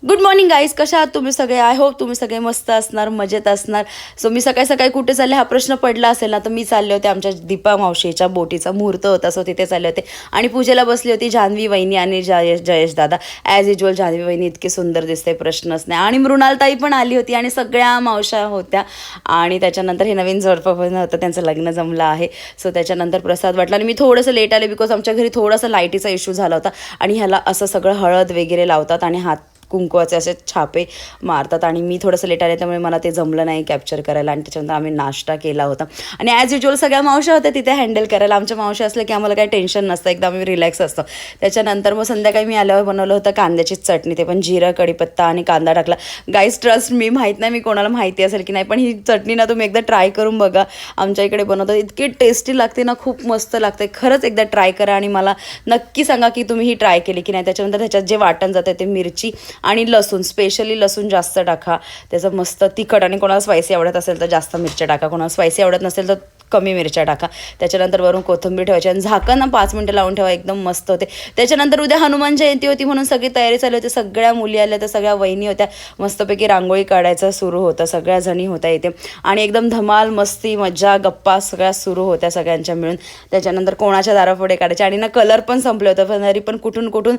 Good morning guys, कशा आहात तुम्ही सगळे? आय होप तुम्ही सगळे मस्त असणार, मजेत असणार. सो मी सकाळी सकाळी कुठे चालले हा प्रश्न पडला असेल ना, तर मी चालले होते आमच्या दीपा मावशीच्या बोटीचा मुहूर्त होता, सो तिथे चालले होते. आणि पूजेला बसली होती जान्हवी वहिनी आणि जयेश दादा. ॲज युजल जान्हवी वहिनी इतकी सुंदर दिसते, प्रश्नच नाही. आणि मृणालताई पण आली होती आणि सगळ्या मावशा होत्या. आणि त्याच्यानंतर हे नवीन जोडपं पण होतं, त्यांचं लग्न जमलं आहे. सो त्याच्यानंतर प्रसाद वाटला आणि मी थोडंसं लेट आले बिकॉज आमच्या घरी थोडासा लाईटीचा इश्यू झाला होता. आणि ह्याला असं सगळं हळद वगैरे लावतात आणि हात कुंकवाचे असे छापे मारतात आणि मी थोडंसं लेट आले त्यामुळे मला ते जमलं नाही कॅप्चर करायला. आणि त्याच्यानंतर आम्ही नाश्ता केला होता आणि ॲज युजल सगळ्या मावशा होत्या तिथे हँडल करायला. आमच्या मावशा असल्या की आम्हाला काही टेन्शन नसतं, एकदम आम्ही रिलॅक्स असतो. त्याच्यानंतर मग संध्याकाळी मी आल्यावर बनवलं होतं कांद्याची चटणी, ते पण जिरं कढीपत्ता आणि कांदा टाकला. गाईज ट्रस्ट मी, माहीत नाही मी कोणाला माहिती असेल की नाही, पण ही चटणी ना तुम्ही एकदा ट्राय करून बघा. आमच्या इकडे बनवतात, इतकी टेस्टी लागते ना, खूप मस्त लागते. खरंच एकदा ट्राय करा आणि मला नक्की सांगा की तुम्ही ही ट्राय केली की नाही. त्याच्यानंतर त्याच्यात जे वाटण जातं ते मिरची आणि लसूण, स्पेशली लसूण जास्त टाका, त्याचं मस्त तिखट. आणि कोणाला स्पायसी आवडत असेल तर जास्त मिरच्या टाका, कोणाला स्पायसी आवडत नसेल तर कमी मिरच्या टाका. त्याच्यानंतर वरून कोथिंबीर ठेवायची आणि झाकण 5 मिनटं लावून ठेवा, एकदम मस्त होते. त्याच्यानंतर उद्या हनुमान जयंती होती म्हणून सगळी तयारी चालू होती. सगळ्या मुली आल्या, तर सगळ्या वहिनी होत्या. मस्तपैकी रांगोळी काढायचं सुरू होतं, सगळ्या जणी होत्या इथे. आणि एकदम धमाल मस्ती मज्जा गप्पा सगळ्या सुरू होत्या सगळ्यांच्या मिळून. त्याच्यानंतर कोणाच्या दारापुढे काढायचे आणि ना कलर पण संपले होतं, पण तरी पण कुठून कुठून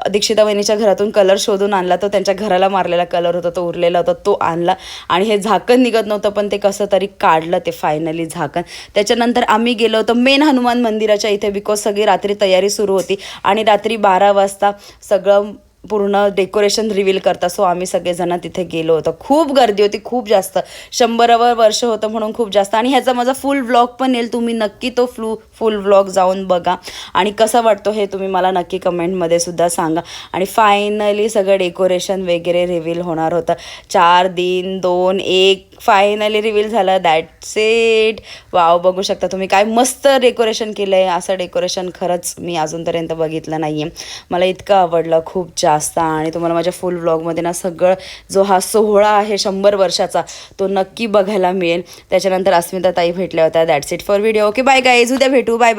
दीक्षिता वहिनीच्या घरातून कलर शोधून आणला. तो त्यांच्या घराला मारलेला कलर होता, तो उरलेला होता, तो आणला. आणि हे झाकण निघत नव्हतं, पण ते कसं तरी काढलं ते फायनली झाकण. त्याच्यानंतर आम्ही गेलो होतो मेन हनुमान मंदिराच्या इथे, बिकॉज सगळी रात्री तयारी सुरू होती आणि रात्री 12 वाजता सगळं पूर्ण डेकोरेशन रिव्हील करता. सो आम्ही सगळेजण तिथे गेलो होतो. खूप गर्दी होती, खूप जास्त. 100वर वर्ष होतं म्हणून खूप जास्त. आणि ह्याचा माझा फुल व्लॉग पण येईल, तुम्ही नक्की तो फुल व्लॉग जाऊन बघा. आणि कसा वाटतो हे तुम्ही मला नक्की कमेंटमध्ये सुद्धा सांगा. आणि फायनली सगळं डेकोरेशन वगैरे रिव्हील होणार होतं. 4 दिन 2 1 फायनली रिव्हील झालं. That's it. वाव, बघू शकता तुम्ही काय मस्त डेकोरेशन केलं आहे. असं डेकोरेशन खरंच मी अजूनपर्यंत बघितलं नाही आहे. मला इतकं आवडलं खूप जास्त. आणि तुम्हाला माझ्या फुल व्लॉगमध्ये ना सगळं जो हा सोहळा आहे 100 वर्षाचा तो नक्की बघायला मिळेल. त्याच्यानंतर अस्मिता ताई भेटल्या होत्या. That's it for video. Okay bye guys, उद्या भेटू. बाय.